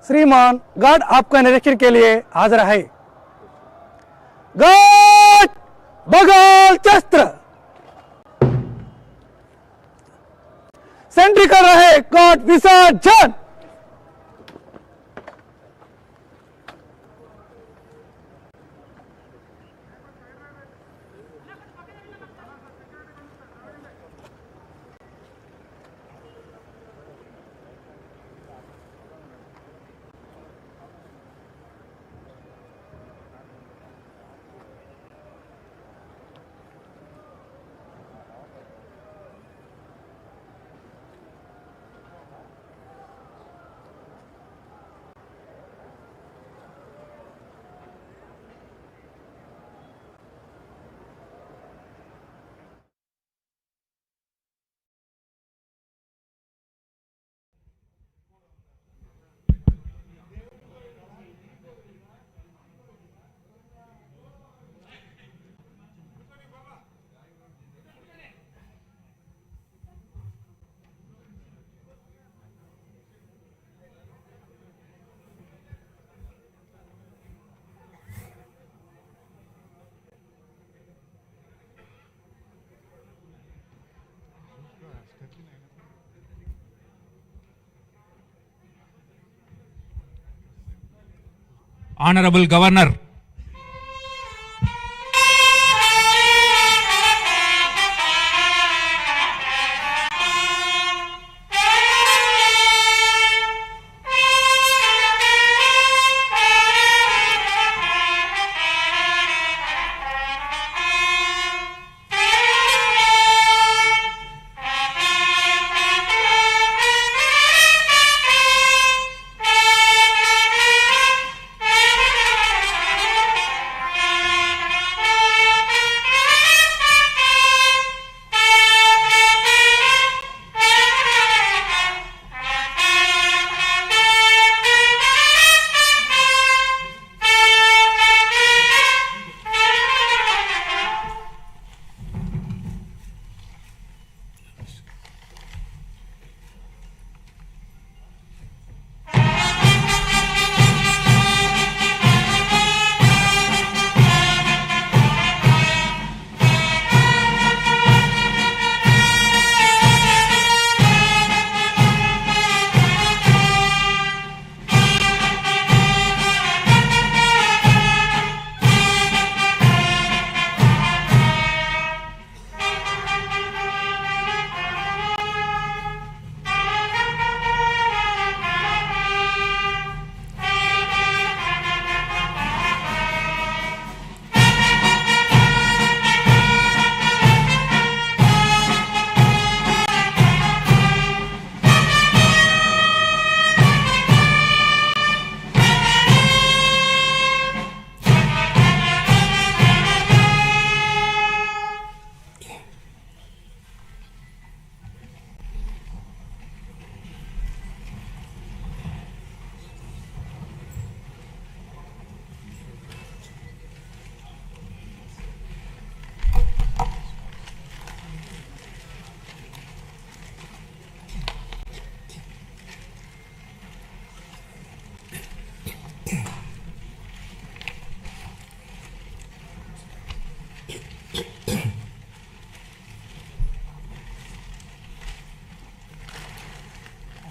श्रीमान गार्ड आपका निरीक्षण के लिए हाजिर है। गार्ड बगल शस्त्र सेंट्री कर रहे गार्ड विसर्जन। Honorable Governor,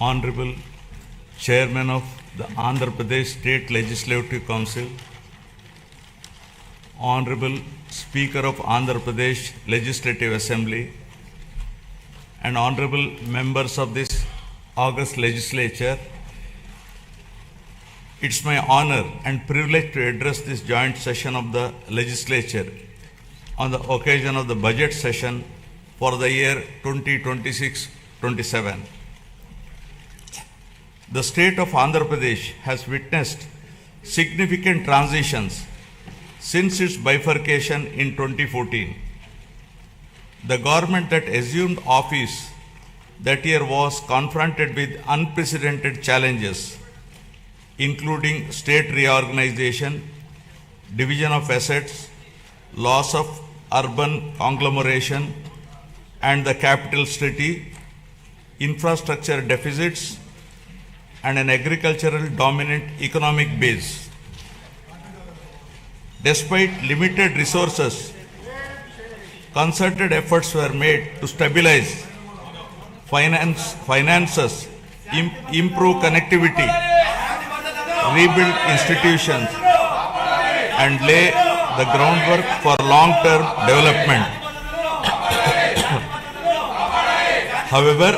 Honorable Chairman of the Andhra Pradesh State Legislative Council, Honorable Speaker of Andhra Pradesh Legislative Assembly, and Honorable members of this August Legislature, it's my honor and privilege to address this joint session of the Legislature on the occasion of the budget session for the year 2026-27. The state of Andhra Pradesh has witnessed significant transitions since its bifurcation in 2014. The government that assumed office that year was confronted with unprecedented challenges, including state reorganization, division of assets, loss of urban conglomeration and the capital city, infrastructure deficits, and an agricultural dominant economic base. Despite limited resources, concerted efforts were made to stabilize finances, improve connectivity, rebuild institutions, and lay the groundwork for long-term development. However,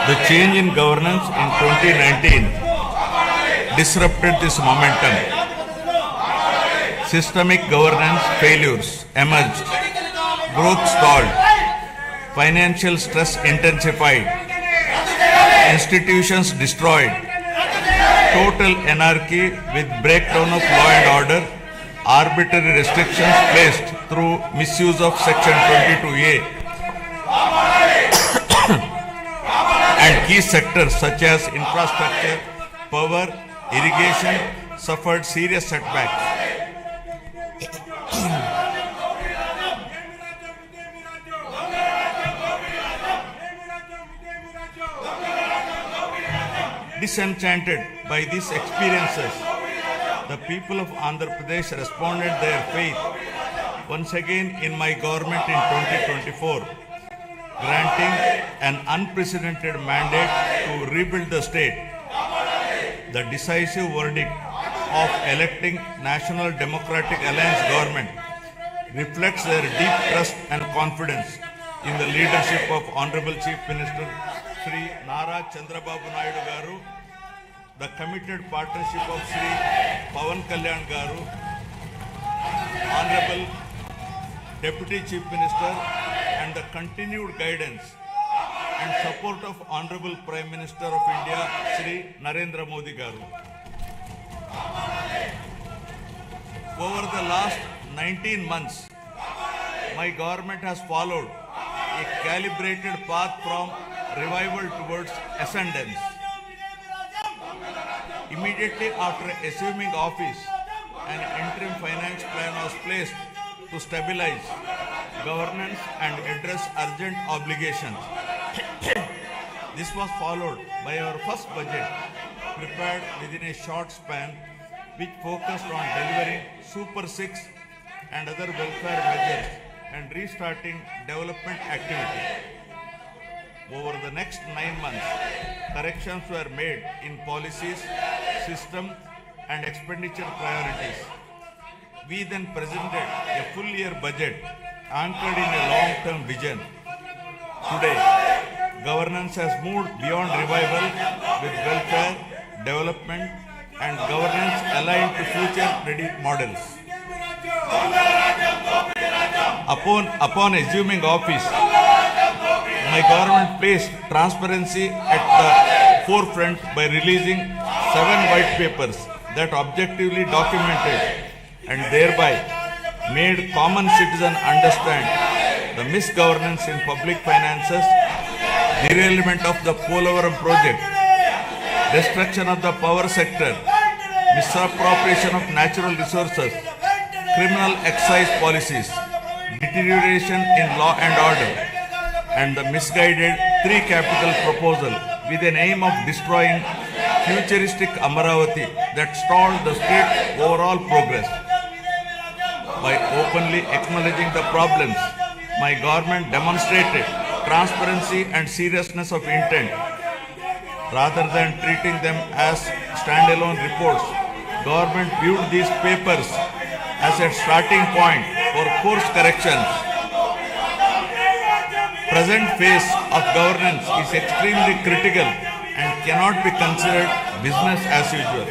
the change in governance in 2019 disrupted this momentum. Systemic governance failures emerged, growth stalled, financial stress intensified, institutions destroyed, total anarchy with breakdown of law and order, arbitrary restrictions placed through misuse of Section 22A, and key sectors such as infrastructure, power, irrigation suffered serious setbacks. Disenchanted by these experiences, the people of Andhra Pradesh responded their faith once again in my government in 2024, granting an unprecedented mandate to rebuild the state. The decisive verdict of electing National Democratic Alliance government reflects their deep trust and confidence in the leadership of Honorable Chief Minister Sri Nara Chandrababu Naidu Garu, the committed partnership of Sri Pawan Kalyan Garu, Honorable Deputy Chief Minister, and the continued guidance and support of Honorable Prime Minister of India, Sri Narendra Modi Garu. Over the last 19 months, my government has followed a calibrated path from revival towards ascendance. Immediately after assuming office, an interim finance plan was placed to stabilize governance and address urgent obligations. This was followed by our first budget, prepared within a short span, which focused on delivering Super 6 and other welfare measures and restarting development activity. Over the next 9 months, corrections were made in policies, system, and expenditure priorities. We then presented a full year budget anchored in a long-term vision. Today, governance has moved beyond revival with welfare, development, and governance aligned to future-ready models. Upon assuming office, my government placed transparency at the forefront by releasing 7 white papers that objectively documented and thereby made common citizens understand the misgovernance in public finances, derailment of the Polavaram project, destruction of the power sector, misappropriation of natural resources, criminal excise policies, deterioration in law and order, and the misguided 3 capital proposal with an aim of destroying futuristic Amaravati that stalled the state's overall progress. By openly acknowledging the problems, my government demonstrated transparency and seriousness of intent. Rather than treating them as standalone reports, government viewed these papers as a starting point for course corrections. Present phase of governance is extremely critical and cannot be considered business as usual.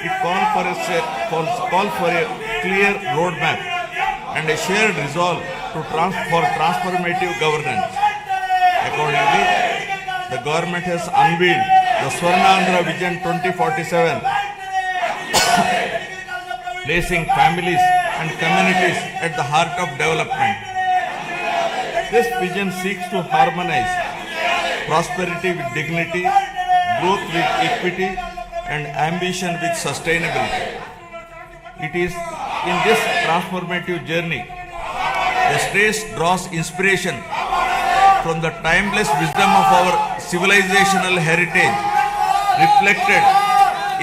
It calls for a clear roadmap and a shared resolve for transformative governance. Accordingly, the government has unveiled the Swarnandhra Vision 2047, placing families and communities at the heart of development. This vision seeks to harmonize prosperity with dignity, growth with equity, and ambition with sustainability. It is in this transformative journey, the state draws inspiration from the timeless wisdom of our civilizational heritage reflected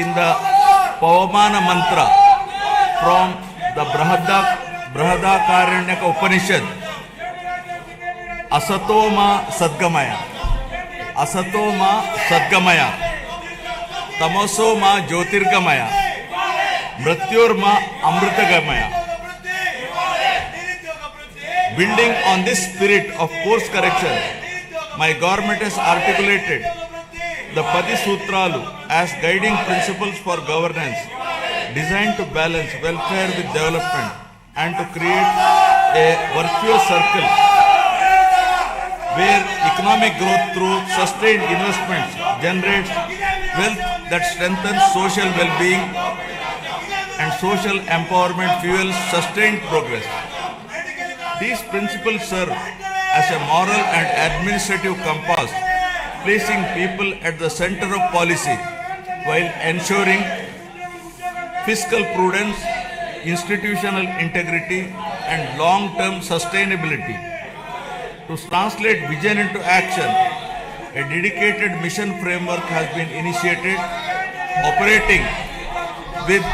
in the Pavamana mantra from the Brahadakaranyaka Upanishad. Asatoma Sadgamaya. Asatoma Sadgamaya. Tamosoma Jyotirgamaya. Mrityorma Amritagamaya. Building on this spirit of course correction, my government has articulated the Padi Sutralu as guiding principles for governance designed to balance welfare with development and to create a virtuous circle where economic growth through sustained investments generates wealth that strengthens social well-being and social empowerment fuels sustained progress. These principles serve as a moral and administrative compass, placing people at the center of policy while ensuring fiscal prudence, institutional integrity, and long-term sustainability. To translate vision into action, a dedicated mission framework has been initiated, operating with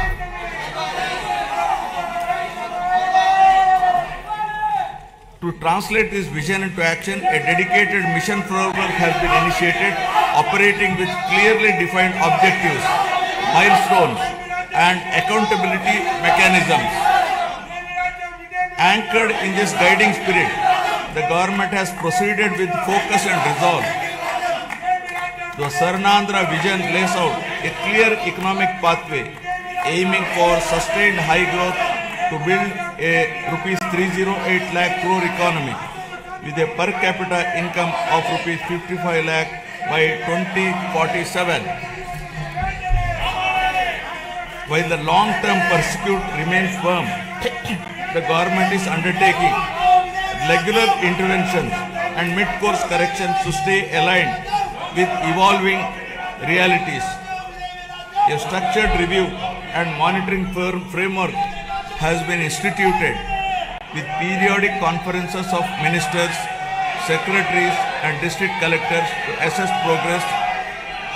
To translate this vision into action, a dedicated mission framework has been initiated, operating with clearly defined objectives, milestones, and accountability mechanisms. Anchored in this guiding spirit, the government has proceeded with focus and resolve. The Sarnandra vision lays out a clear economic pathway, aiming for sustained high growth to build a rupees 308 lakh crore economy with a per capita income of rupees 55 lakh by 2047. While the long-term pursuit remains firm, the government is undertaking regular interventions and mid-course corrections to stay aligned with evolving realities. A structured review and monitoring framework has been instituted with periodic conferences of ministers, secretaries and district collectors to assess progress,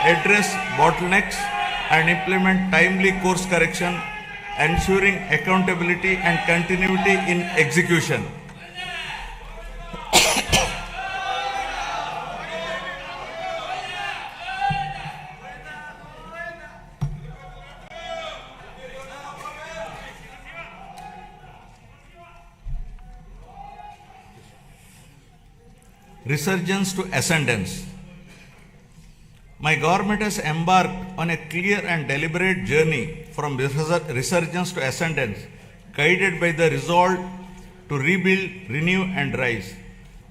address bottlenecks and implement timely course correction, ensuring accountability and continuity in execution. Resurgence to ascendance. My government has embarked on a clear and deliberate journey from resurgence to ascendance, guided by the resolve to rebuild, renew and rise.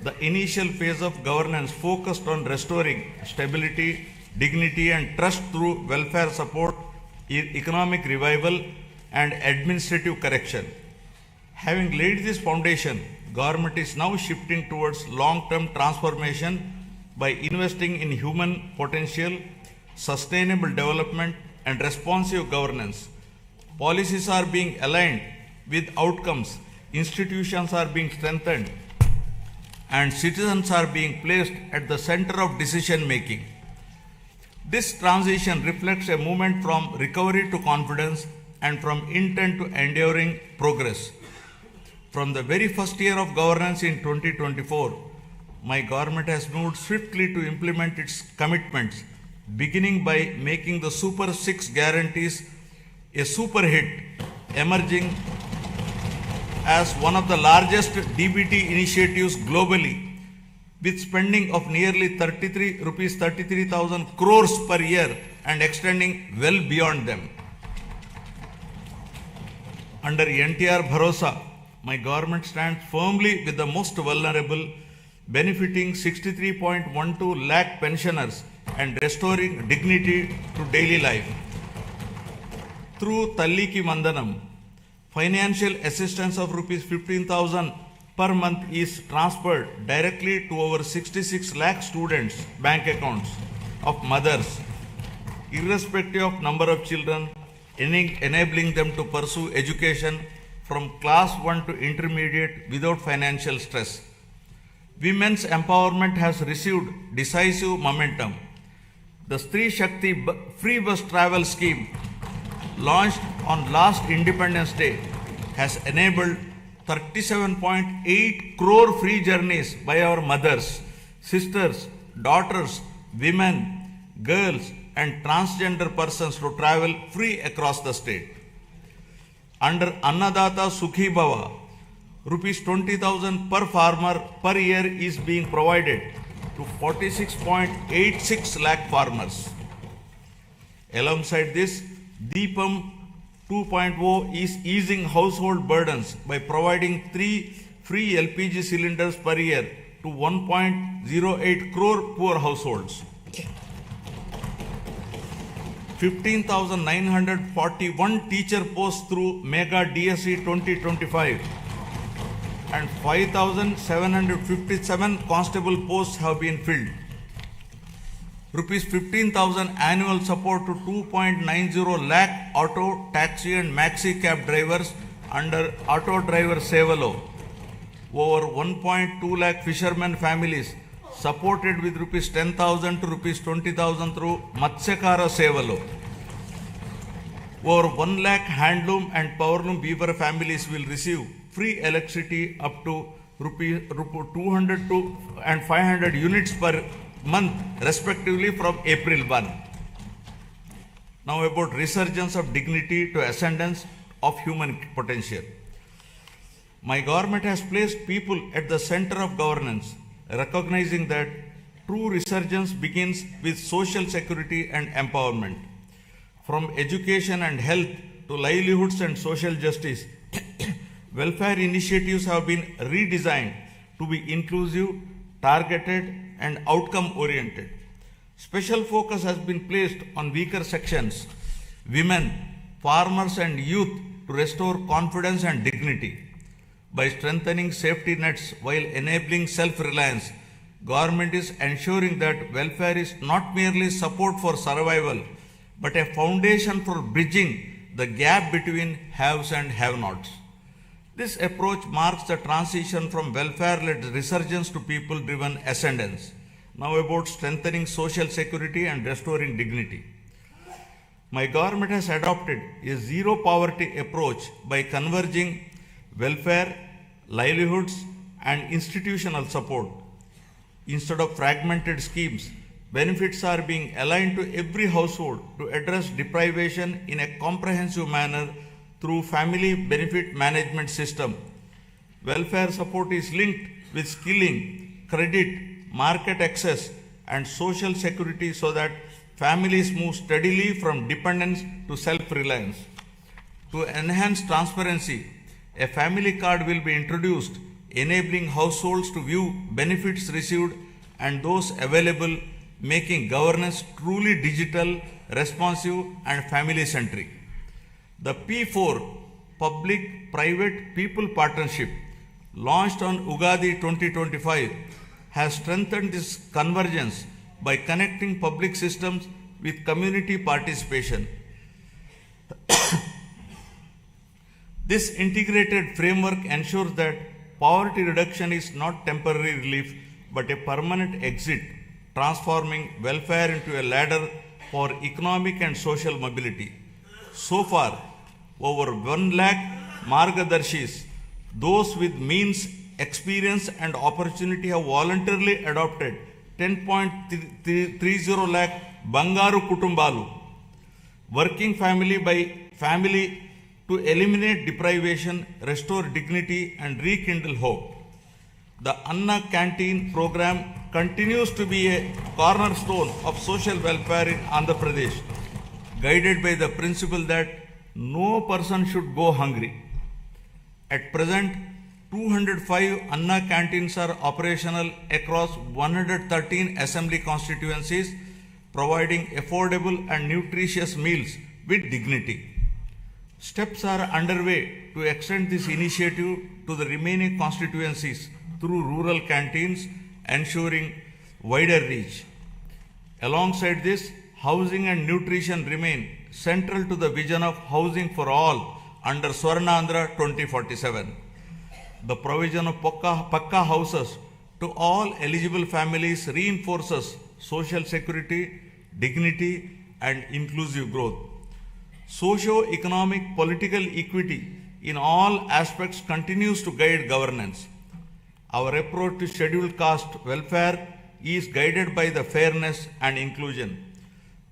The initial phase of governance focused on restoring stability, dignity and trust through welfare support, economic revival and administrative correction. Having laid this foundation, government is now shifting towards long-term transformation by investing in human potential, sustainable development and responsive governance. Policies are being aligned with outcomes, institutions are being strengthened, and citizens are being placed at the center of decision making. This transition reflects a movement from recovery to confidence and from intent to enduring progress. From the very first year of governance in 2024, my government has moved swiftly to implement its commitments, beginning by making the Super 6 guarantees a super hit, emerging as one of the largest DBT initiatives globally, with spending of nearly 33,000 crores per year and extending well beyond them. Under NTR Bharosa, my government stands firmly with the most vulnerable, benefiting 63.12 lakh pensioners and restoring dignity to daily life. Through Talliki Mandanam, financial assistance of rupees 15,000 per month is transferred directly to over 66 lakh students' bank accounts of mothers, irrespective of number of children, enabling them to pursue education from class 1 to intermediate without financial stress. Women's empowerment has received decisive momentum. The Stree Shakti free bus travel scheme launched on last Independence Day has enabled 37.8 crore free journeys by our mothers, sisters, daughters, women, girls and transgender persons to travel free across the state. Under Annadata Sukhi Bhava, rupees 20,000 per farmer per year is being provided to 46.86 lakh farmers. Alongside this, Deepam 2.0 is easing household burdens by providing 3 free LPG cylinders per year to 1.08 crore poor households. 15,941 teacher posts through Mega DSE 2025 and 5,757 constable posts have been filled. Rupees 15,000 annual support to 2.90 lakh auto, taxi and maxi cab drivers under Auto Driver Sevalo. Over 1.2 lakh fishermen families supported with rupees 10,000 to rupees 20,000 through Matsyakara Sevalo. Over 1 lakh handloom and powerloom weaver families will receive free electricity up to rupees 200 to and 500 units per month respectively from April 1. Now about resurgence of dignity to ascendance of human potential. My government has placed people at the center of governance, recognizing that true resurgence begins with social security and empowerment. From education and health to livelihoods and social justice, welfare initiatives have been redesigned to be inclusive, targeted and outcome-oriented. Special focus has been placed on weaker sections, women, farmers and youth to restore confidence and dignity. By strengthening safety nets while enabling self-reliance, government is ensuring that welfare is not merely support for survival, but a foundation for bridging the gap between haves and have-nots. This approach marks the transition from welfare-led resurgence to people-driven ascendance. Now about strengthening social security and restoring dignity. My government has adopted a zero-poverty approach by converging welfare, livelihoods, and institutional support. Instead of fragmented schemes, benefits are being aligned to every household to address deprivation in a comprehensive manner through family benefit management system. Welfare support is linked with skilling, credit, market access, and social security so that families move steadily from dependence to self-reliance. To enhance transparency, a family card will be introduced, enabling households to view benefits received and those available, making governance truly digital, responsive, and family-centric. The P4 Public-Private People Partnership, launched on Ugadi 2025, has strengthened this convergence by connecting public systems with community participation. This integrated framework ensures that poverty reduction is not temporary relief but a permanent exit, transforming welfare into a ladder for economic and social mobility. So far, over 1 lakh Margadarshis, those with means, experience and opportunity have voluntarily adopted 10.30 lakh Bangaru Kutumbalu, working family by family to eliminate deprivation, restore dignity and rekindle hope. The Anna Canteen program continues to be a cornerstone of social welfare in Andhra Pradesh, guided by the principle that no person should go hungry. At present, 205 Anna canteens are operational across 113 assembly constituencies, providing affordable and nutritious meals with dignity. Steps are underway to extend this initiative to the remaining constituencies through rural canteens, ensuring wider reach. Alongside this, housing and nutrition remain central to the vision of housing for all under Swarnandhra 2047. The provision of Pakka houses to all eligible families reinforces social security, dignity, and inclusive growth. Socio-economic political equity in all aspects continues to guide governance. Our approach to scheduled caste welfare is guided by the fairness and inclusion.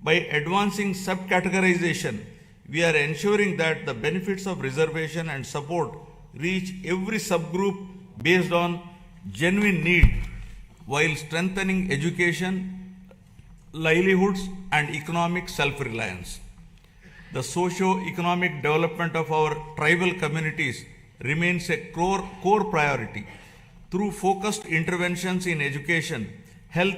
By advancing subcategorization, we are ensuring that the benefits of reservation and support reach every subgroup based on genuine need, while strengthening education, livelihoods, and economic self-reliance. The socio-economic development of our tribal communities remains a core priority. Through focused interventions in education, health,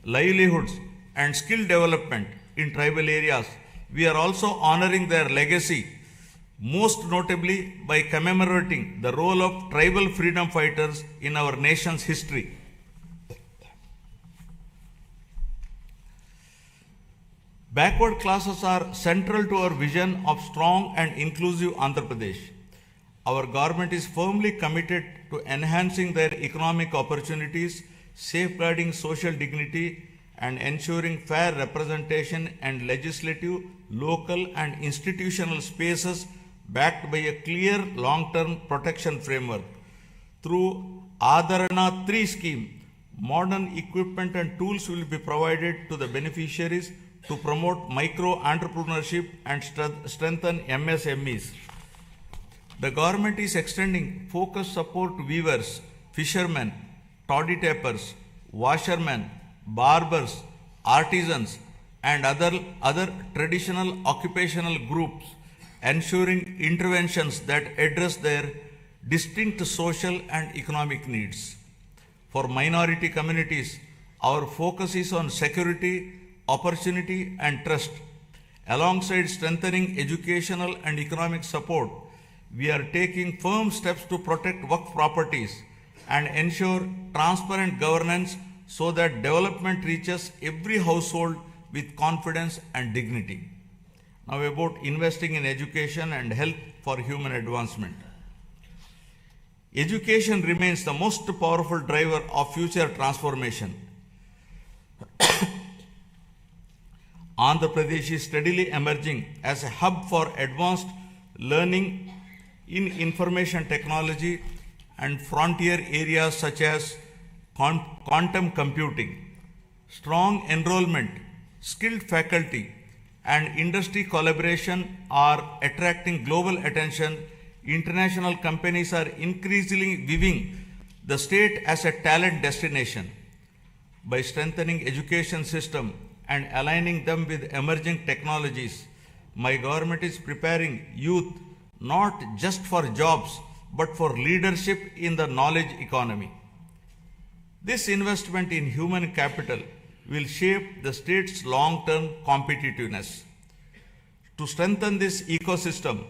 livelihoods, and skill development in tribal areas, we are also honoring their legacy, most notably by commemorating the role of tribal freedom fighters in our nation's history. Backward classes are central to our vision of strong and inclusive Andhra Pradesh. Our government is firmly committed to enhancing their economic opportunities, safeguarding social dignity, and ensuring fair representation and legislative, local, and institutional spaces backed by a clear long-term protection framework. Through Adharana 3 scheme, modern equipment and tools will be provided to the beneficiaries to promote micro-entrepreneurship and strengthen MSMEs. The government is extending focused support to weavers, fishermen, toddy tappers, washermen, barbers, artisans, and other traditional occupational groups, ensuring interventions that address their distinct social and economic needs. For minority communities, our focus is on security, opportunity, and trust. Alongside strengthening educational and economic support, we are taking firm steps to protect Waqf properties and ensure transparent governance so that development reaches every household with confidence and dignity. Now about investing in education and health for human advancement. Education remains the most powerful driver of future transformation. Andhra Pradesh is steadily emerging as a hub for advanced learning in information technology and frontier areas such as quantum computing. Strong enrollment, skilled faculty, and industry collaboration are attracting global attention. International companies are increasingly viewing the state as a talent destination. By strengthening education system and aligning them with emerging technologies, my government is preparing youth not just for jobs but for leadership in the knowledge economy. This investment in human capital will shape the state's long-term competitiveness. To strengthen this ecosystem,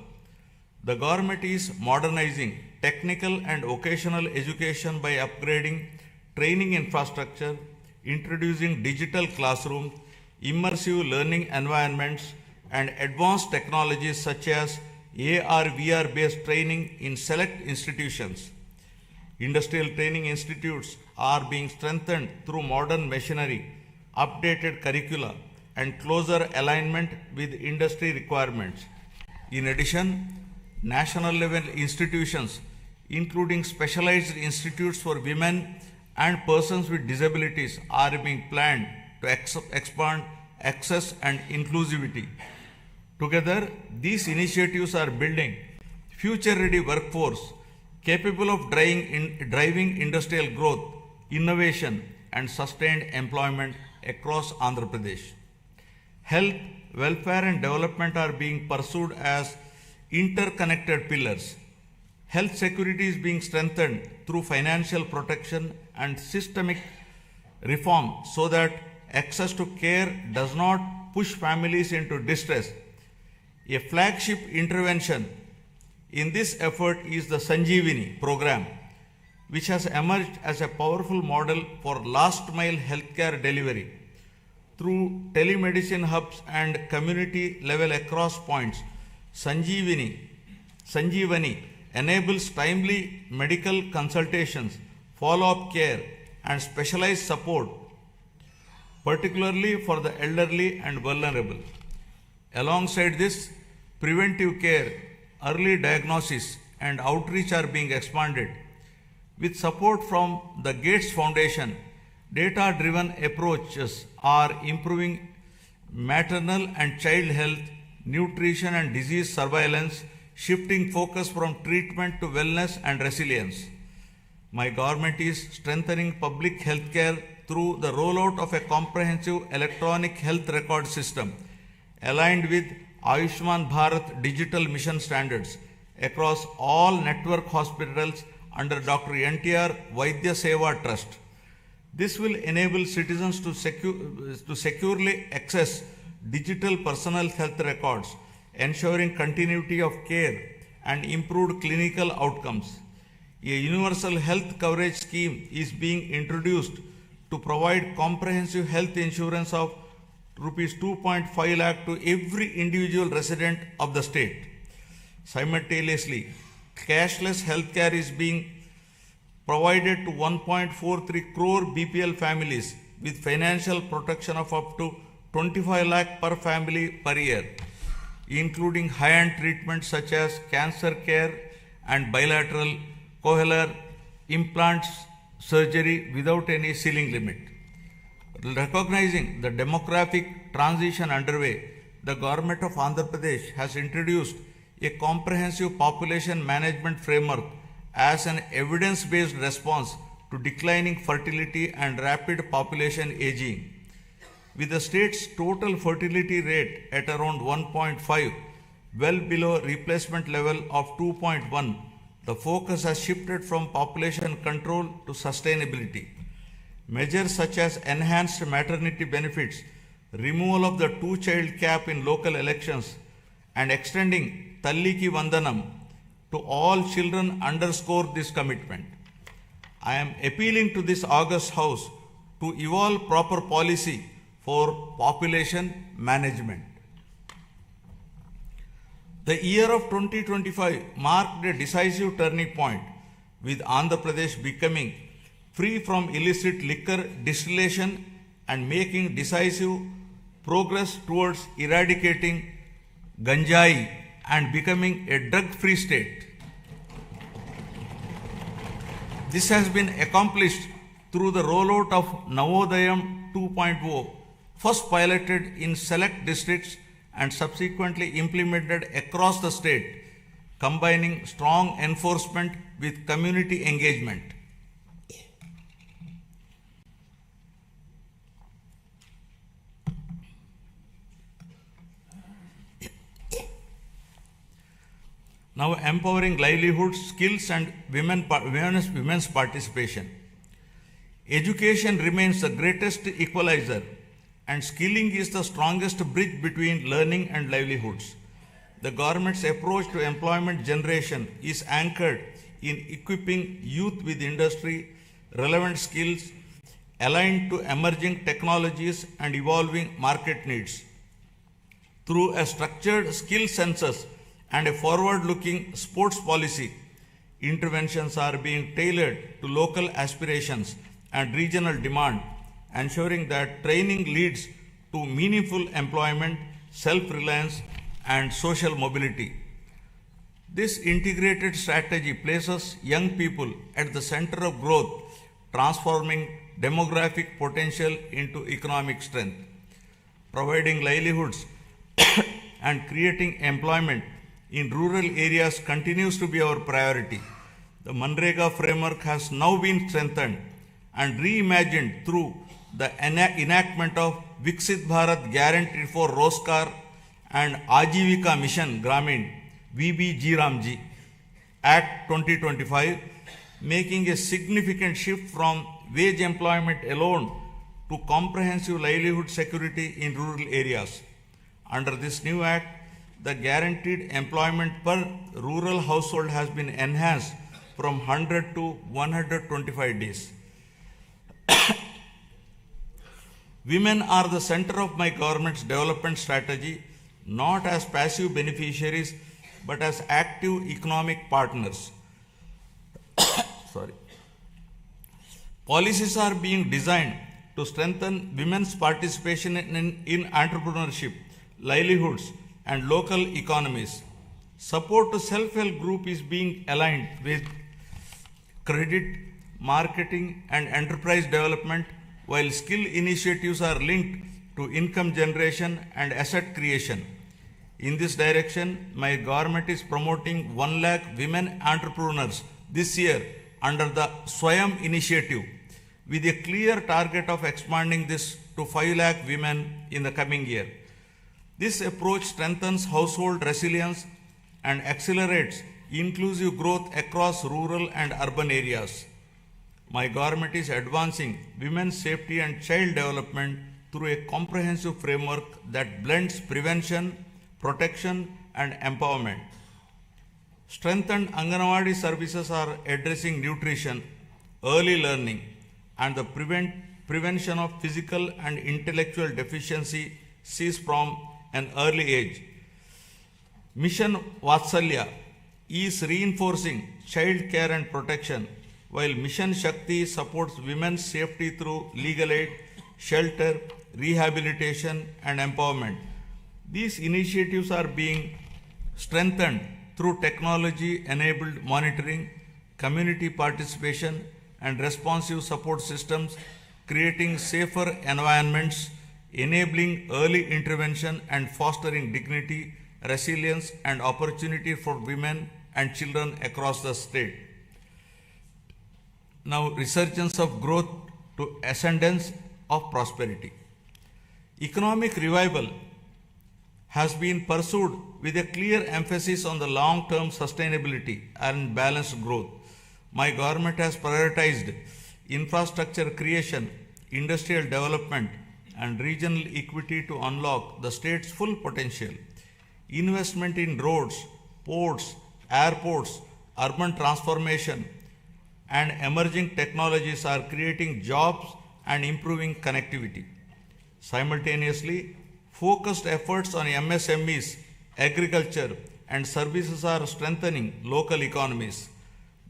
the government is modernizing technical and vocational education by upgrading training infrastructure, introducing digital classrooms, immersive learning environments, and advanced technologies such as AR/VR based training in select institutions. Industrial training institutes are being strengthened through modern machinery, updated curricula, and closer alignment with industry requirements. In addition, national level institutions, including specialized institutes for women and persons with disabilities, are being planned to expand access and inclusivity. Together, these initiatives are building future-ready workforce capable of driving industrial growth, innovation, and sustained employment across Andhra Pradesh. Health, welfare, and development are being pursued as interconnected pillars. Health security is being strengthened through financial protection and systemic reform so that access to care does not push families into distress. A flagship intervention in this effort is the Sanjeevani program, which has emerged as a powerful model for last mile healthcare delivery. Through telemedicine hubs and community level across points, Sanjeevani enables timely medical consultations, follow-up care, and specialized support particularly for the elderly and vulnerable. Alongside this, preventive care, early diagnosis, and outreach are being expanded. With support from the Gates Foundation, data-driven approaches are improving maternal and child health, nutrition and disease surveillance, shifting focus from treatment to wellness and resilience. My government is strengthening public health care through the rollout of a comprehensive electronic health record system aligned with Ayushman Bharat digital mission standards across all network hospitals under Dr. NTR Vaidya Seva Trust. This will enable citizens to securely access digital personal health records, ensuring continuity of care and improved clinical outcomes. A universal health coverage scheme is being introduced to provide comprehensive health insurance of rupees 2.5 lakh to every individual resident of the state. Simultaneously, cashless healthcare is being provided to 1.43 crore BPL families with financial protection of up to 25 lakh per family per year, including high-end treatments such as cancer care and bilateral cochlear implants surgery without any ceiling limit. Recognizing the demographic transition underway, the government of Andhra Pradesh has introduced a comprehensive population management framework as an evidence-based response to declining fertility and rapid population aging. With the state's total fertility rate at around 1.5, well below replacement level of 2.1, the focus has shifted from population control to sustainability. Measures such as enhanced maternity benefits, removal of the two-child cap in local elections, and extending Talliki Vandanam to all children underscore this commitment. I am appealing to this august House to evolve proper policy for population management. The year of 2025 marked a decisive turning point, with Andhra Pradesh becoming free from illicit liquor distillation and making decisive progress towards eradicating ganjai and becoming a drug-free state. This has been accomplished through the rollout of Navodayam 2.0, first piloted in select districts and subsequently implemented across the state, combining strong enforcement with community engagement. Now empowering livelihoods, skills and women's participation. Education remains the greatest equalizer and skilling is the strongest bridge between learning and livelihoods. The government's approach to employment generation is anchored in equipping youth with industry relevant skills aligned to emerging technologies and evolving market needs. Through a structured skill census and a forward-looking sports policy, interventions are being tailored to local aspirations and regional demand, ensuring that training leads to meaningful employment, self-reliance, and social mobility. This integrated strategy places young people at the center of growth, transforming demographic potential into economic strength. Providing livelihoods and creating employment in rural areas continues to be our priority. The Manrega framework has now been strengthened and reimagined through the enactment of Viksit Bharat Guarantee for Roskar and Ajivika Mission Gramin VBG Act 2025, making a significant shift from wage employment alone to comprehensive livelihood security in rural areas. Under this new act, the guaranteed employment per rural household has been enhanced from 100 to 125 days. Women are the center of my government's development strategy, not as passive beneficiaries, but as active economic partners. Policies are being designed to strengthen women's participation in entrepreneurship, livelihoods, and local economies. Support to self-help group is being aligned with credit, marketing, and enterprise development, while skill initiatives are linked to income generation and asset creation. In this direction, my government is promoting 1 lakh women entrepreneurs this year under the Swayam initiative, with a clear target of expanding this to 5 lakh women in the coming year. This approach strengthens household resilience and accelerates inclusive growth across rural and urban areas. My government is advancing women's safety and child development through a comprehensive framework that blends prevention, protection, and empowerment. Strengthened Anganwadi services are addressing nutrition, early learning, and the prevention of physical and intellectual deficiencies from an early age. Mission Vatsalya is reinforcing child care and protection, while Mission Shakti supports women's safety through legal aid, shelter, rehabilitation, and empowerment. These initiatives are being strengthened through technology-enabled monitoring, community participation, and responsive support systems, creating safer environments, enabling early intervention, and fostering dignity, resilience, and opportunity for women and children across the state. Now, resurgence of growth to ascendance of prosperity. Economic revival has been pursued with a clear emphasis on the long-term sustainability and balanced growth. My government has prioritized infrastructure creation, industrial development, and regional equity to unlock the state's full potential. Investment in roads, ports, airports, urban transformation, and emerging technologies are creating jobs and improving connectivity. Simultaneously, focused efforts on MSMEs, agriculture, and services are strengthening local economies.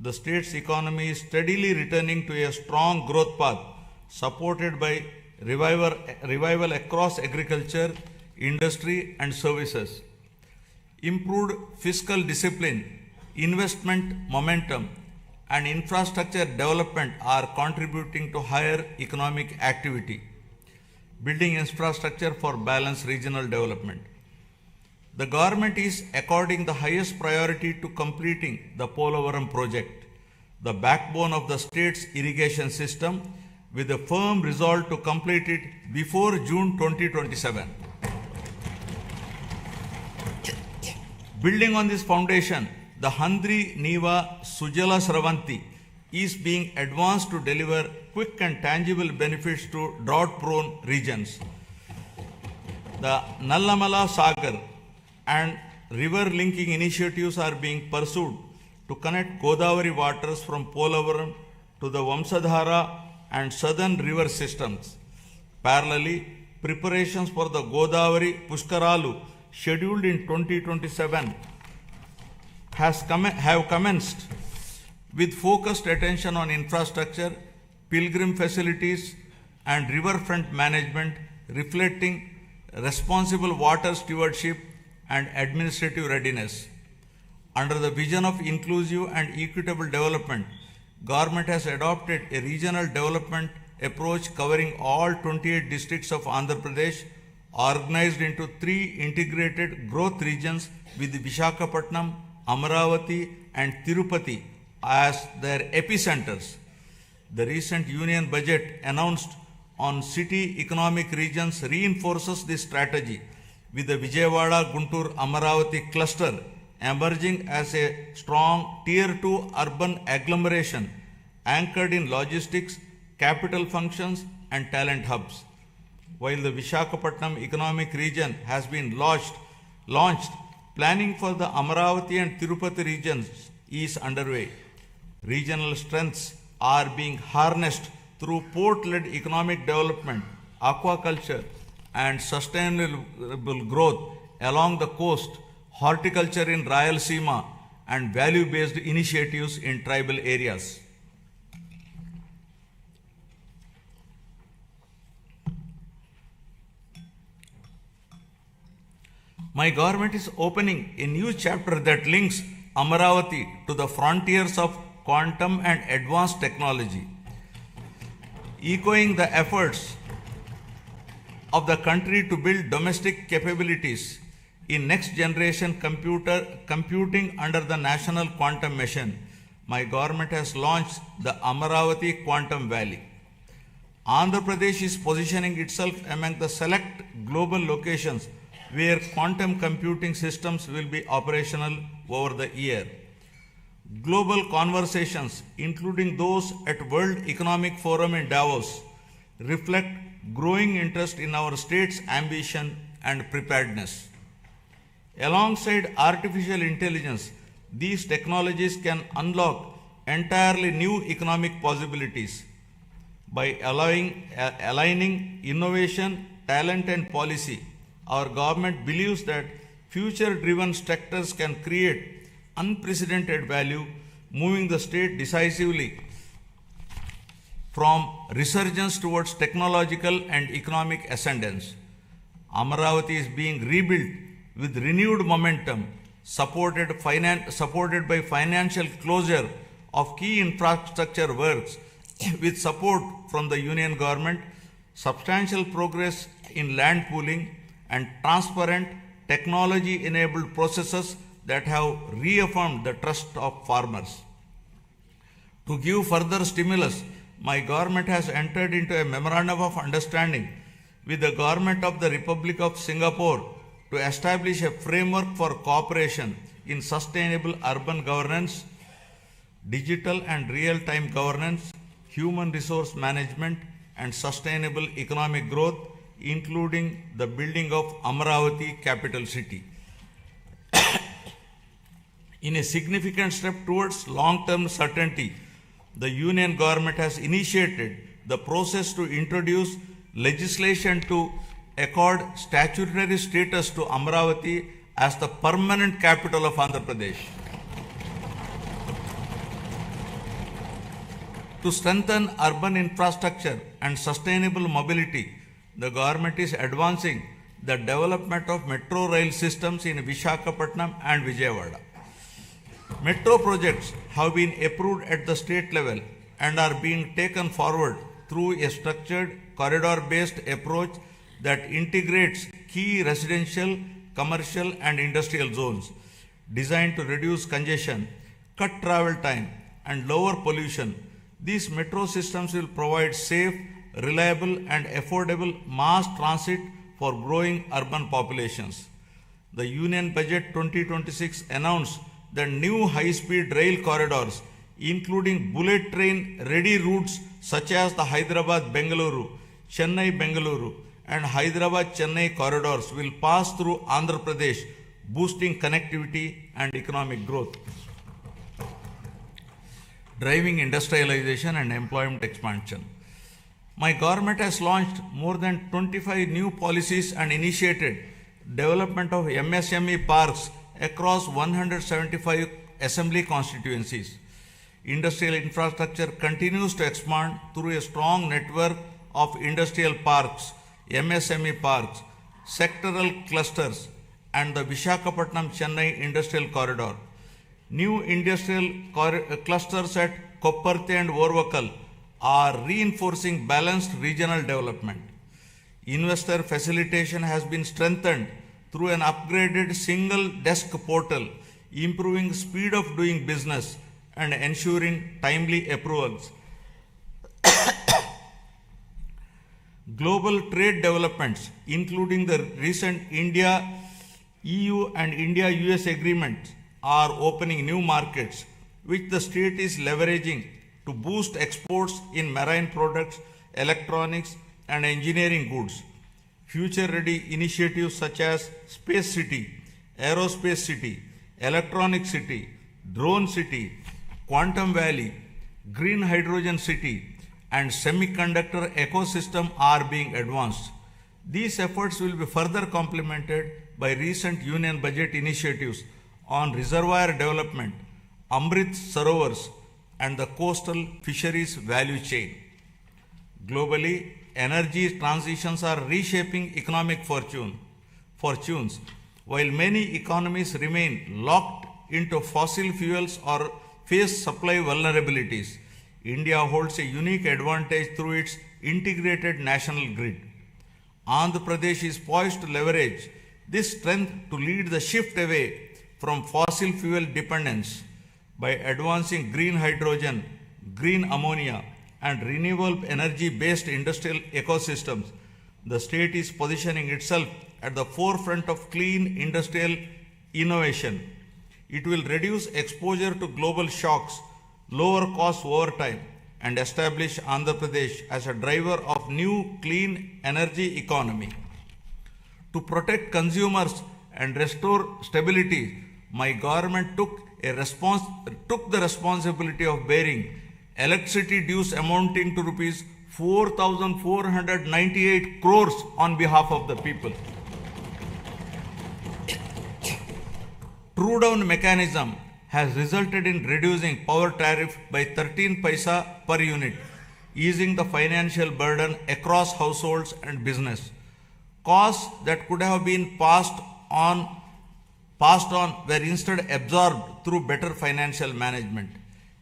The state's economy is steadily returning to a strong growth path, supported by revival across agriculture, industry, and services. Improved fiscal discipline, investment momentum, and infrastructure development are contributing to higher economic activity, building infrastructure for balanced regional development. The government is according the highest priority to completing the Polavaram project, the backbone of the state's irrigation system, with a firm resolve to complete it before June 2027. Building on this foundation, the Handri Niva Sujala Sravanti is being advanced to deliver quick and tangible benefits to drought-prone regions. The Nallamala Sagar and river linking initiatives are being pursued to connect Godavari waters from Polavaram to the Vamsadhara and southern river systems. Parallelly, preparations for the Godavari Pushkaralu scheduled in 2027 have commenced with focused attention on infrastructure, pilgrim facilities, and riverfront management, reflecting responsible water stewardship and administrative readiness. Under the vision of inclusive and equitable development, government has adopted a regional development approach covering all 28 districts of Andhra Pradesh, organized into 3 integrated growth regions with Visakhapatnam, Amaravati, and Tirupati as their epicenters. The recent union budget announced on city economic regions reinforces this strategy, with the Vijayawada Guntur Amaravati cluster emerging as a strong Tier 2 urban agglomeration anchored in logistics, capital functions, and talent hubs. While the Visakhapatnam economic region has been launched, planning for the Amaravati and Tirupati regions is underway. Regional strengths are being harnessed through port-led economic development, aquaculture, and sustainable growth along the coast, horticulture in Rayalaseema, and value-based initiatives in tribal areas. My government is opening a new chapter that links Amaravati to the frontiers of quantum and advanced technology, echoing the efforts of the country to build domestic capabilities in next generation computing under the National Quantum Mission. My government has launched the Amaravati Quantum Valley. Andhra Pradesh is positioning itself among the select global locations where quantum computing systems will be operational over the year. Global conversations, including those at World Economic Forum in Davos, reflect growing interest in our state's ambition and preparedness. Alongside artificial intelligence, these technologies can unlock entirely new economic possibilities. By aligning innovation, talent, and policy, our government believes that future-driven sectors can create unprecedented value, moving the state decisively from resurgence towards technological and economic ascendance. Amaravati is being rebuilt with renewed momentum, supported by financial closure of key infrastructure works with support from the Union government, substantial progress in land pooling, and transparent technology-enabled processes that have reaffirmed the trust of farmers. To give further stimulus, my government has entered into a memorandum of understanding with the government of the Republic of Singapore to establish a framework for cooperation in sustainable urban governance, digital and real-time governance, human resource management, and sustainable economic growth, including the building of Amaravati capital city. In a significant step towards long-term certainty, the Union government has initiated the process to introduce legislation to accord statutory status to Amaravati as the permanent capital of Andhra Pradesh. To strengthen urban infrastructure and sustainable mobility, the government is advancing the development of metro rail systems in Visakhapatnam and Vijayawada. Metro projects have been approved at the state level and are being taken forward through a structured corridor-based approach that integrates key residential, commercial, and industrial zones designed to reduce congestion, cut travel time, and lower pollution. These metro systems will provide safe, reliable, and affordable mass transit for growing urban populations. The Union Budget 2026 announced the new high-speed rail corridors, including bullet train-ready routes such as the Hyderabad-Bengaluru, Chennai-Bengaluru, and Hyderabad-Chennai corridors will pass through Andhra Pradesh, boosting connectivity and economic growth, driving industrialization and employment expansion. My government has launched more than 25 new policies and initiated development of MSME parks across 175 assembly constituencies. Industrial infrastructure continues to expand through a strong network of industrial parks, MSME parks, sectoral clusters, and the Visakhapatnam-Chennai industrial corridor. New industrial clusters at Kopparthi and Orvakal are reinforcing balanced regional development. Investor facilitation has been strengthened through an upgraded single desk portal, improving speed of doing business and ensuring timely approvals. Global trade developments, including the recent India-EU and India-US agreements, are opening new markets, which the state is leveraging to boost exports in marine products, electronics, and engineering goods. Future-ready initiatives such as Space City, Aerospace City, Electronic City, Drone City, Quantum Valley, Green Hydrogen City, and semiconductor ecosystem are being advanced. These efforts will be further complemented by recent Union Budget initiatives on reservoir development, Amrit Sarovars, and the coastal fisheries value chain. Globally, energy transitions are reshaping economic fortunes. While many economies remain locked into fossil fuels or face supply vulnerabilities, India holds a unique advantage through its integrated national grid. Andhra Pradesh is poised to leverage this strength to lead the shift away from fossil fuel dependence by advancing green hydrogen, green ammonia, and renewable energy-based industrial ecosystems. The state is positioning itself at the forefront of clean industrial innovation. It will reduce exposure to global shocks, lower costs over time, and establish Andhra Pradesh as a driver of new clean energy economy. To protect consumers and restore stability, my government took the responsibility of bearing electricity dues amounting to rupees 4,498 crores on behalf of the people. True down mechanism has resulted in reducing power tariff by 13 paisa per unit, easing the financial burden across households and business. Costs that could have been passed on were instead absorbed through better financial management.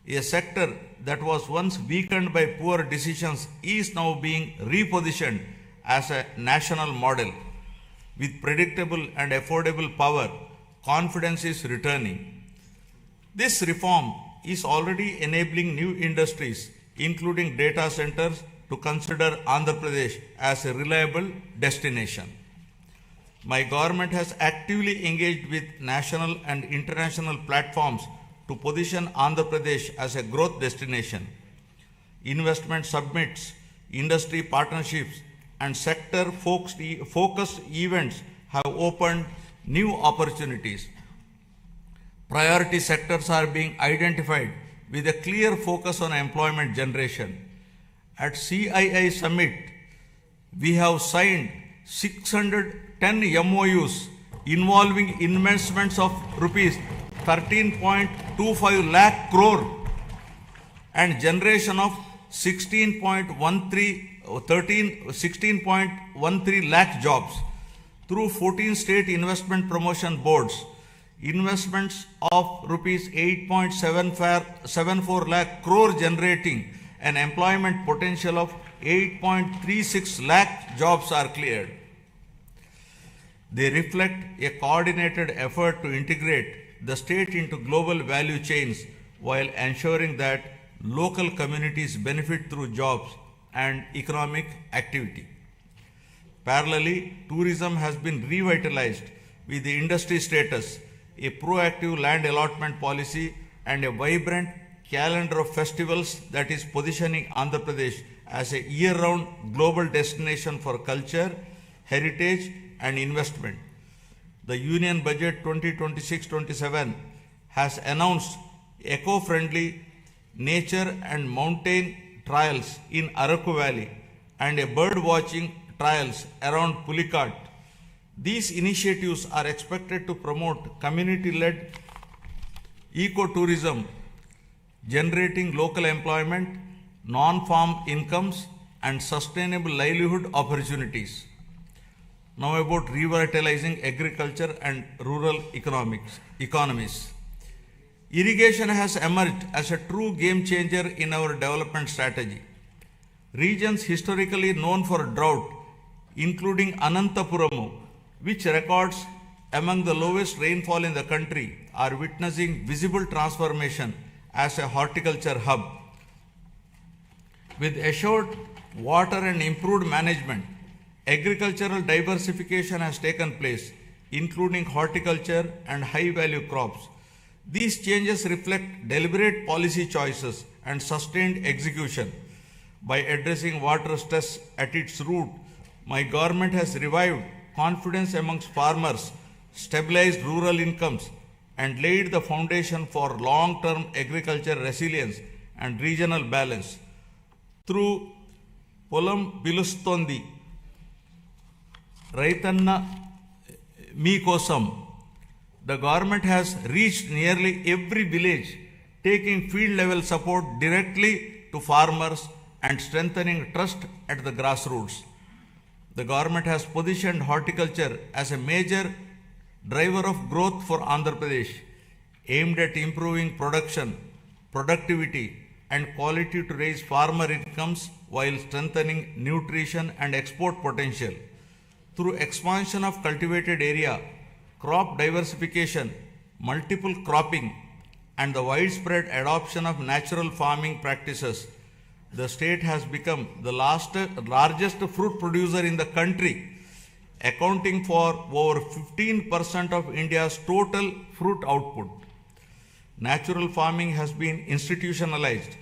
A sector that was once weakened by poor decisions is now being repositioned as a national model. With predictable and affordable power, confidence is returning. This reform is already enabling new industries, including data centers, to consider Andhra Pradesh as a reliable destination. My government has actively engaged with national and international platforms to position Andhra Pradesh as a growth destination. Investment summits, industry partnerships, and sector-focused events have opened new opportunities. Priority sectors are being identified with a clear focus on employment generation. At CII Summit, we have signed 610 MOUs involving investments of rupees 13.25 lakh crore and generation of 16.13 lakh jobs through 14 state investment promotion boards. Investments of rupees 8.74 lakh crore generating an employment potential of 8.36 lakh jobs are cleared. They reflect a coordinated effort to integrate the state into global value chains while ensuring that local communities benefit through jobs and economic activity. Parallelly, tourism has been revitalized with the industry status, a proactive land allotment policy, and a vibrant calendar of festivals that is positioning Andhra Pradesh as a year-round global destination for culture, heritage, and investment. The Union Budget 2026-27 has announced eco-friendly nature and mountain trails in Araku Valley and a bird watching trails around Pulikat. These initiatives are expected to promote community-led ecotourism, generating local employment, non-farm incomes, and sustainable livelihood opportunities. Now about revitalizing agriculture and rural economies. Irrigation has emerged as a true game changer in our development strategy. Regions historically known for drought, including Anantapuramu, which records among the lowest rainfall in the country, are witnessing visible transformation as a horticulture hub. With assured water and improved management, agricultural diversification has taken place, including horticulture and high-value crops. These changes reflect deliberate policy choices and sustained execution. By addressing water stress at its root, my government has revived confidence amongst farmers, stabilized rural incomes, and laid the foundation for long-term agriculture resilience and regional balance. Through Polam Pilustondi, Raitanna Meekosam, the government has reached nearly every village, taking field-level support directly to farmers and strengthening trust at the grassroots. The government has positioned horticulture as a major driver of growth for Andhra Pradesh, aimed at improving production, productivity, and quality to raise farmer incomes while strengthening nutrition and export potential. Through expansion of cultivated area, crop diversification, multiple cropping, and the widespread adoption of natural farming practices, the state has become the largest fruit producer in the country, accounting for over 15% of India's total fruit output. Natural farming has been institutionalized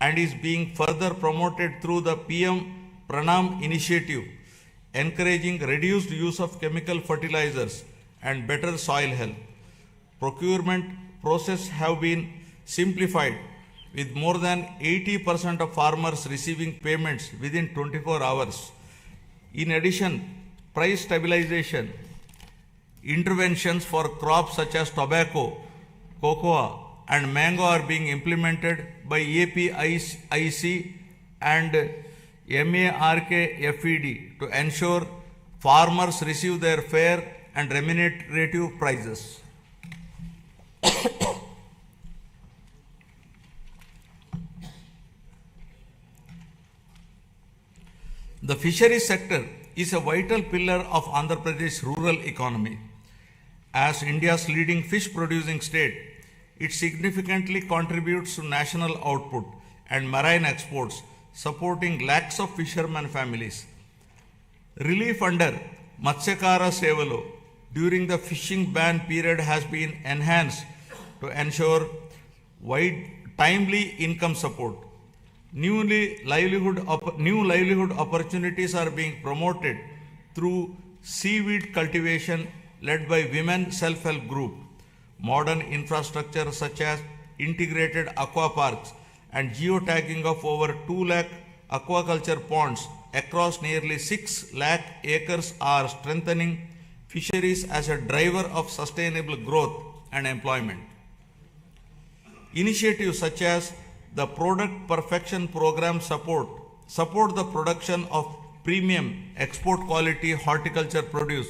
and is being further promoted through the PM Pranam initiative, encouraging reduced use of chemical fertilizers and better soil health. Procurement process have been simplified, with more than 80% of farmers receiving payments within 24 hours. In addition, price stabilization interventions for crops such as tobacco, cocoa, and mango are being implemented by APIC and MARKFED to ensure farmers receive their fair and remunerative prices. The fisheries sector is a vital pillar of Andhra Pradesh rural economy. As India's leading fish producing state, it significantly contributes to national output and marine exports, supporting lakhs of fishermen families. Relief under Matsyakara Sevalo during the fishing ban period has been enhanced to ensure timely income support. New livelihood opportunities are being promoted through seaweed cultivation led by women self-help group. Modern infrastructure such as integrated aqua parks and geotagging of over 2 lakh aquaculture ponds across nearly 6 lakh acres are strengthening fisheries as a driver of sustainable growth and employment. Initiatives such as the Product Perfection Program support the production of premium export quality horticulture produce,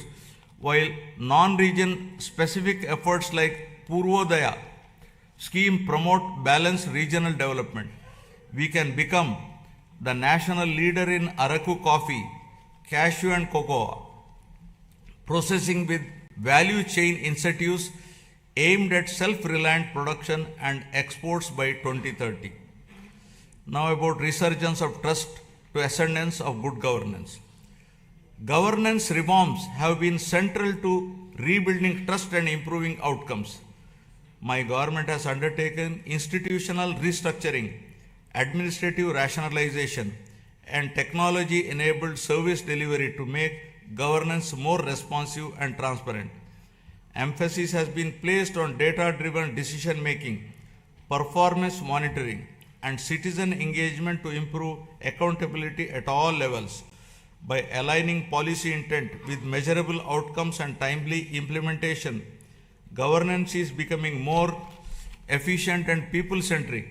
while non-region specific efforts like Purvodaya scheme promote balanced regional development. We can become the national leader in Araku coffee, cashew and cocoa processing with value chain incentives aimed at self-reliant production and exports by 2030. Now about resurgence of trust to ascendance of good governance. Governance reforms have been central to rebuilding trust and improving outcomes. My government has undertaken institutional restructuring, administrative rationalization, and technology-enabled service delivery to make governance more responsive and transparent. Emphasis has been placed on data-driven decision-making, performance monitoring, and citizen engagement to improve accountability at all levels. By aligning policy intent with measurable outcomes and timely implementation, governance is becoming more efficient and people-centric.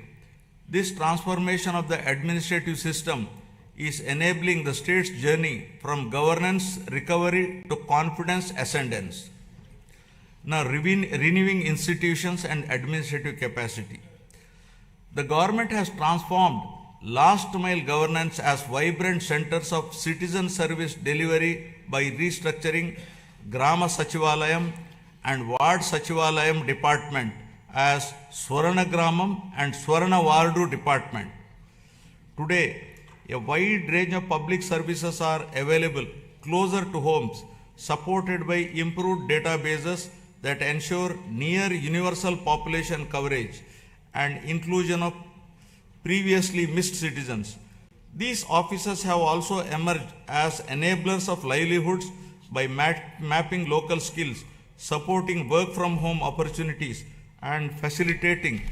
This transformation of the administrative system is enabling the state's journey from governance recovery to confidence ascendance. Now, renewing institutions and administrative capacity. The government has transformed last mile governance as vibrant centers of citizen service delivery by restructuring Grama Sachivalayam and Ward Sachivalayam department as Swarana Gramam and Swarana Wardu department. Today, a wide range of public services are available closer to homes, supported by improved databases that ensure near universal population coverage and inclusion of previously missed citizens. These offices have also emerged as enablers of livelihoods by mapping local skills, supporting work from home opportunities, and facilitating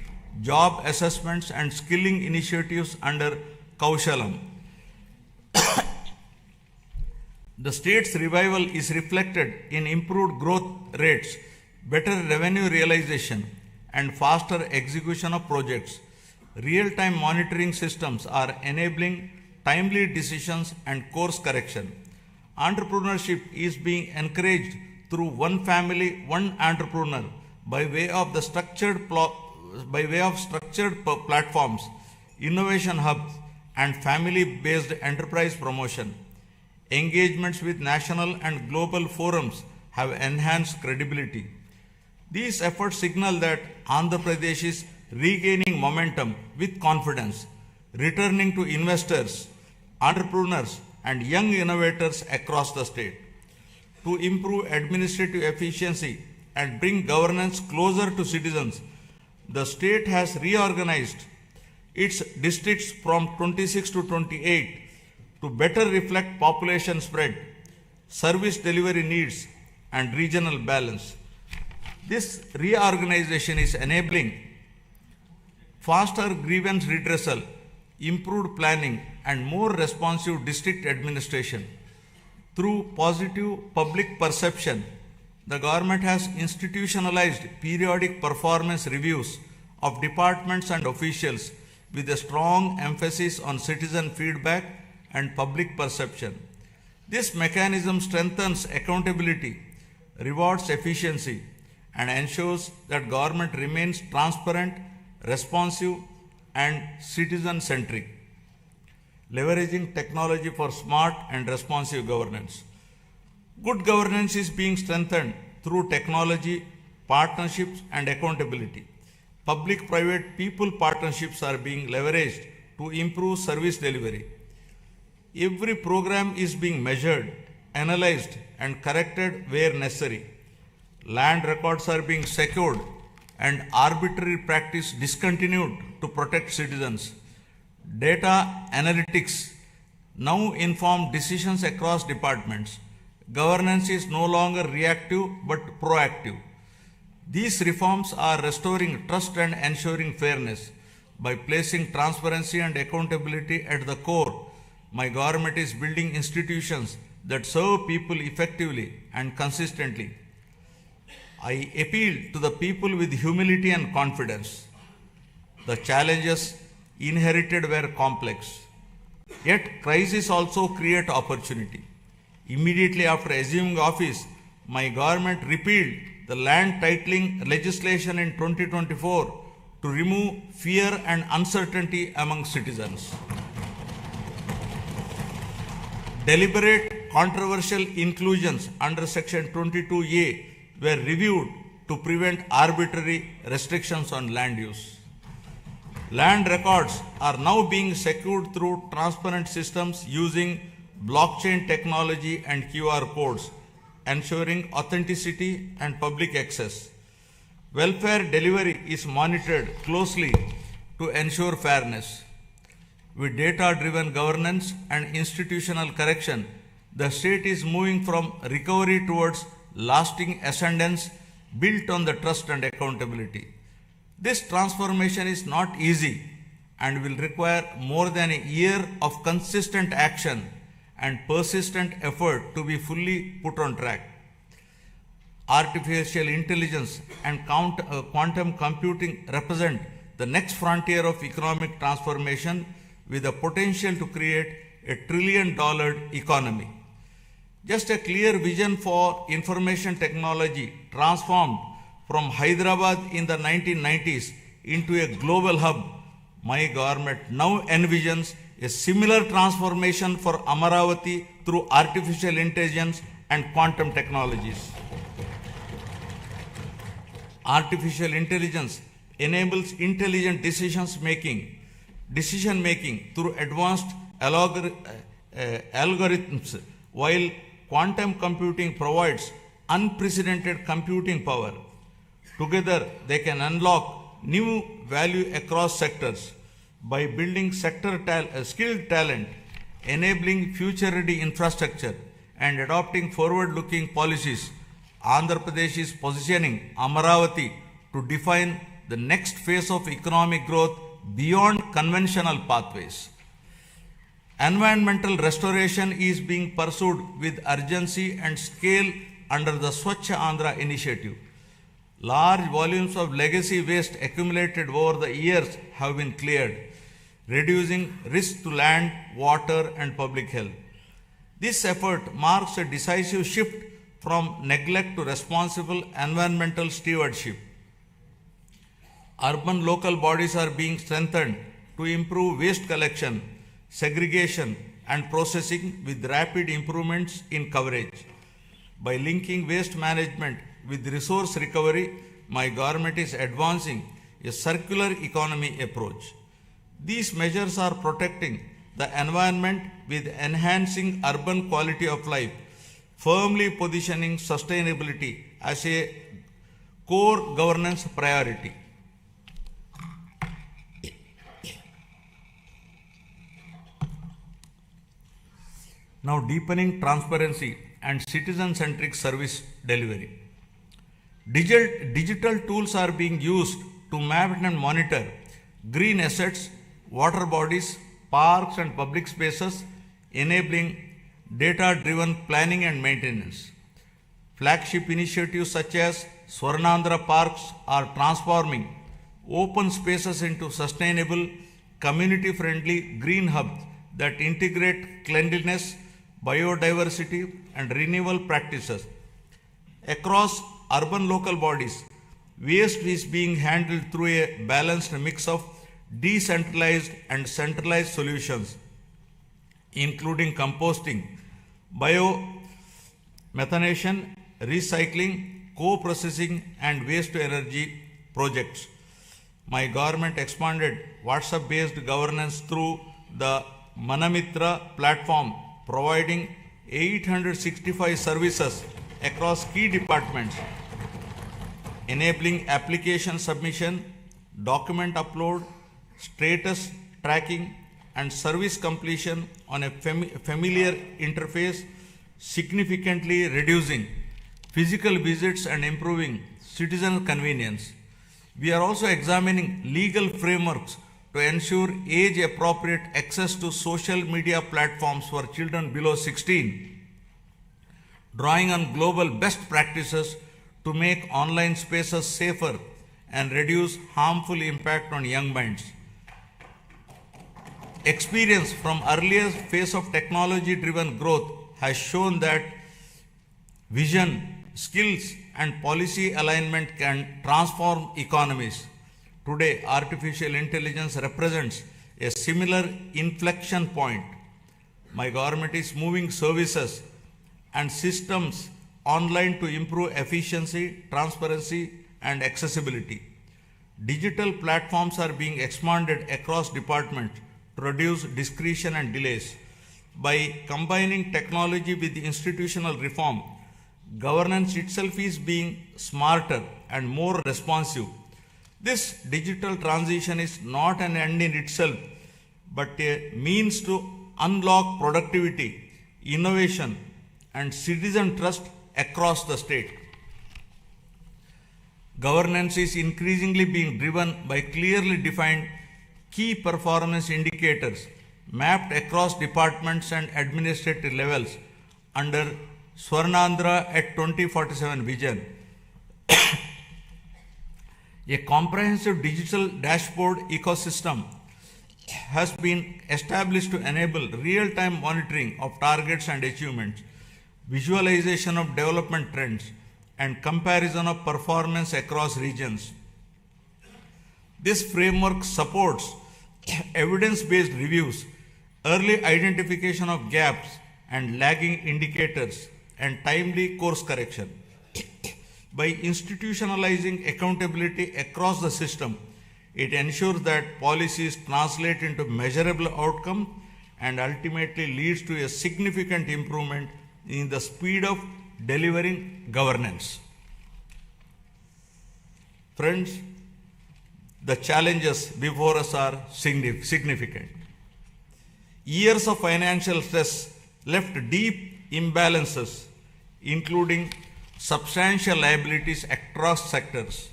job assessments and skilling initiatives under Kaushalam. The state's revival is reflected in improved growth rates, better revenue realization, and faster execution of projects. Real-time monitoring systems are enabling timely decisions and course correction. Entrepreneurship is being encouraged through one family, one entrepreneur by way of structured platforms, innovation hubs, and family-based enterprise promotion. Engagements with national and global forums have enhanced credibility. These efforts signal that Andhra Pradesh is regaining momentum with confidence, returning to investors, entrepreneurs, and young innovators across the state. To improve administrative efficiency and bring governance closer to citizens, the state has reorganized its districts from 26 to 28 to better reflect population spread, service delivery needs, and regional balance. This reorganization is enabling faster grievance redressal, improved planning, and more responsive district administration. Through positive public perception, the government has institutionalized periodic performance reviews of departments and officials with a strong emphasis on citizen feedback and public perception. This mechanism strengthens accountability, rewards efficiency, and ensures that government remains transparent, responsive, and citizen-centric, leveraging technology for smart and responsive governance. Good governance is being strengthened through technology, partnerships, and accountability. Public-private people partnerships are being leveraged to improve service delivery. Every program is being measured, analyzed, and corrected where necessary. Land records are being secured and arbitrary practice discontinued to protect citizens. Data analytics now inform decisions across departments. Governance is no longer reactive but proactive. These reforms are restoring trust and ensuring fairness. By placing transparency and accountability at the core, my government is building institutions that serve people effectively and consistently. I appeal to the people with humility and confidence. The challenges inherited were complex. Yet crises also create opportunity. Immediately after assuming office, my government repealed the land titling legislation in 2024 to remove fear and uncertainty among citizens. Deliberate controversial inclusions under Section 22A were reviewed to prevent arbitrary restrictions on land use. Land records are now being secured through transparent systems using blockchain technology and QR codes, ensuring authenticity and public access. Welfare delivery is monitored closely to ensure fairness. With data-driven governance and institutional correction, the state is moving from recovery towards lasting ascendance built on the trust and accountability. This transformation is not easy and will require more than a year of consistent action and persistent effort to be fully put on track. Artificial intelligence and quantum computing represent the next frontier of economic transformation with the potential to create a $1 trillion economy. Just a clear vision for information technology transformed from Hyderabad in the 1990s into a global hub, my government now envisions a similar transformation for Amaravati through artificial intelligence and quantum technologies. Artificial intelligence enables intelligent decision making through advanced algorithms, while quantum computing provides unprecedented computing power. Together, they can unlock new value across sectors by building skilled talent, enabling future-ready infrastructure, and adopting forward-looking policies. Andhra Pradesh is positioning Amaravati to define the next phase of economic growth beyond conventional pathways. Environmental restoration is being pursued with urgency and scale under the Swachh Andhra initiative. Large volumes of legacy waste accumulated over the years have been cleared, reducing risk to land, water, and public health. This effort marks a decisive shift from neglect to responsible environmental stewardship. Urban local bodies are being strengthened to improve waste collection, segregation, and processing with rapid improvements in coverage. By linking waste management with resource recovery, my government is advancing a circular economy approach. These measures are protecting the environment with enhancing urban quality of life, firmly positioning sustainability as a core governance priority. Now, deepening transparency and citizen-centric service delivery. Digital tools are being used to map and monitor green assets, water bodies, parks and public spaces, enabling data-driven planning and maintenance. Flagship initiatives such as Swarnandhra Parks are transforming open spaces into sustainable, community-friendly green hubs that integrate cleanliness, biodiversity, and renewable practices. Across urban local bodies, waste is being handled through a balanced mix of decentralized and centralized solutions, including composting, biomethanation, recycling, co-processing, and waste-to-energy projects. My government expanded WhatsApp-based governance through the Manamitra platform, providing 865 services across key departments, enabling application submission, document upload, status tracking, and service completion on a familiar interface, significantly reducing physical visits and improving citizen convenience. We are also examining legal frameworks to ensure age-appropriate access to social media platforms for children below 16, drawing on global best practices to make online spaces safer and reduce harmful impact on young minds. Experience from earlier phase of technology-driven growth has shown that vision, skills, and policy alignment can transform economies. Today, artificial intelligence represents a similar inflection point. My government is moving services and systems online to improve efficiency, transparency, and accessibility. Digital platforms are being expanded across departments to reduce discretion and delays. By combining technology with institutional reform, governance itself is being smarter and more responsive. This digital transition is not an end in itself, but a means to unlock productivity, innovation, and citizen trust across the state. Governance is increasingly being driven by clearly defined key performance indicators mapped across departments and administrative levels under Swarnandhra at 2047 vision. A comprehensive digital dashboard ecosystem has been established to enable real-time monitoring of targets and achievements, visualization of development trends, and comparison of performance across regions. This framework supports evidence-based reviews, early identification of gaps and lagging indicators, and timely course correction. By institutionalizing accountability across the system, it ensures that policies translate into measurable outcomes and ultimately leads to a significant improvement in the speed of delivering governance. Friends, the challenges before us are significant. Years of financial stress left deep imbalances, including substantial liabilities across sectors.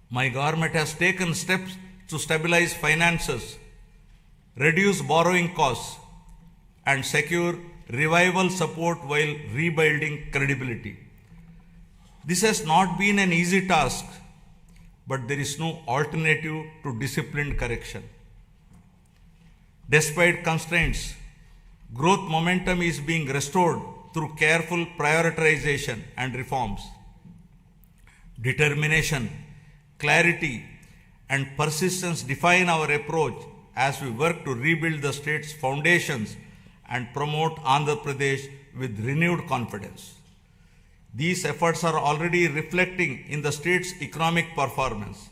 My government has taken steps to stabilize finances, reduce borrowing costs, and secure revival support while rebuilding credibility. This has not been an easy task, but there is no alternative to disciplined correction. Despite constraints, growth momentum is being restored through careful prioritization and reforms. Determination, clarity, and persistence define our approach as we work to rebuild the state's foundations and promote Andhra Pradesh with renewed confidence. These efforts are already reflecting in the state's economic performance.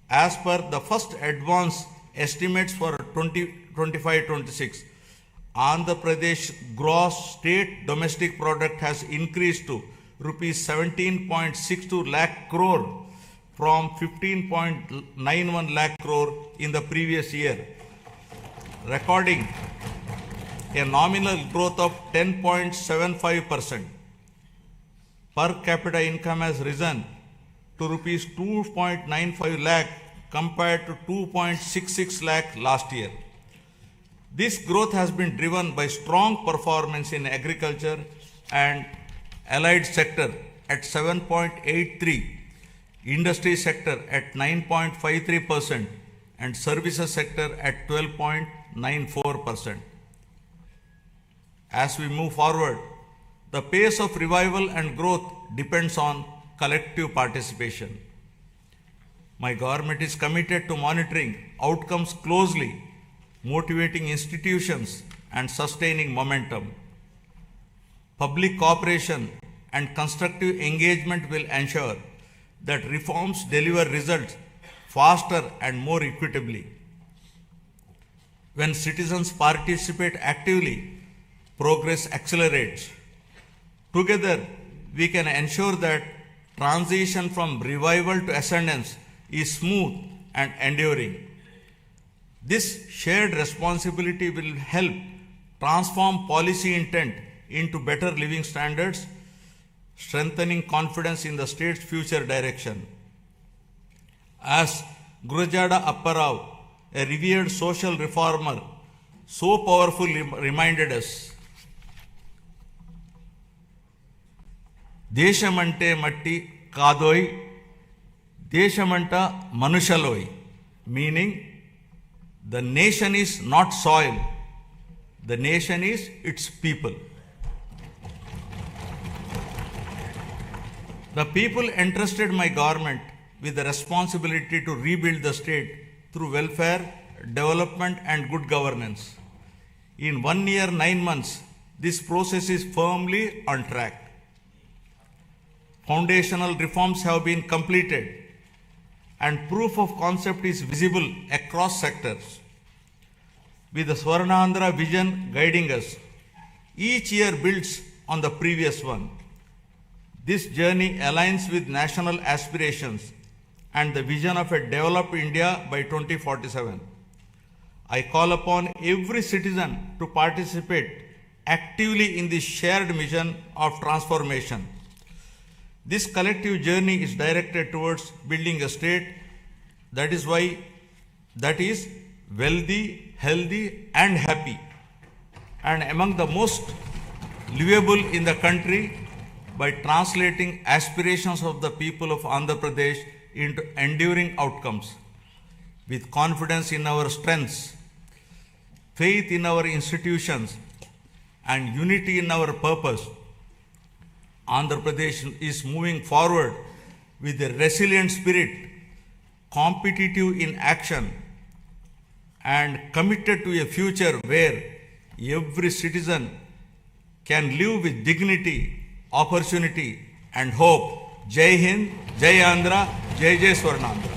As per the first advance estimates for 2025-26, Andhra Pradesh gross state domestic product has increased to rupees 17.62 lakh crore from 15.91 lakh crore in the previous year, recording a nominal growth of 10.75%. Per capita income has risen to rupees 2.95 lakh compared to 2.66 lakh last year. This growth has been driven by strong performance in agriculture and allied sector at 7.83%, industry sector at 9.53%, and services sector at 12.94%. As we move forward, the pace of revival and growth depends on collective participation. My government is committed to monitoring outcomes closely, motivating institutions, and sustaining momentum. Public cooperation and constructive engagement will ensure that reforms deliver results faster and more equitably. When citizens participate actively, progress accelerates. Together, we can ensure that transition from revival to ascendance is smooth and enduring. This shared responsibility will help transform policy intent into better living standards, strengthening confidence in the state's future direction. As Gurujada Apparao, a revered social reformer, so powerfully reminded us, దేశమంటే మట్టి కాదోయ్ దేశమంట మనుషలోయ్, meaning the nation is not soil, the nation is its people. The people entrusted my government with the responsibility to rebuild the state through welfare, development, and good governance. In 1 year, 9 months, this process is firmly on track. Foundational reforms have been completed and proof of concept is visible across sectors. With the Swarnandhra vision guiding us, each year builds on the previous one. This journey aligns with national aspirations and the vision of a developed India by 2047. I call upon every citizen to participate actively in this shared mission of transformation. This collective journey is directed towards building a state that is wealthy, healthy, and happy, and among the most livable in the country by translating aspirations of the people of Andhra Pradesh into enduring outcomes. With confidence in our strengths, faith in our institutions, and unity in our purpose, Andhra Pradesh is moving forward with a resilient spirit, competitive in action, and committed to a future where every citizen can live with dignity, opportunity, and hope. Jai Hind, Jai Andhra, Jai Jai Swarnandhra.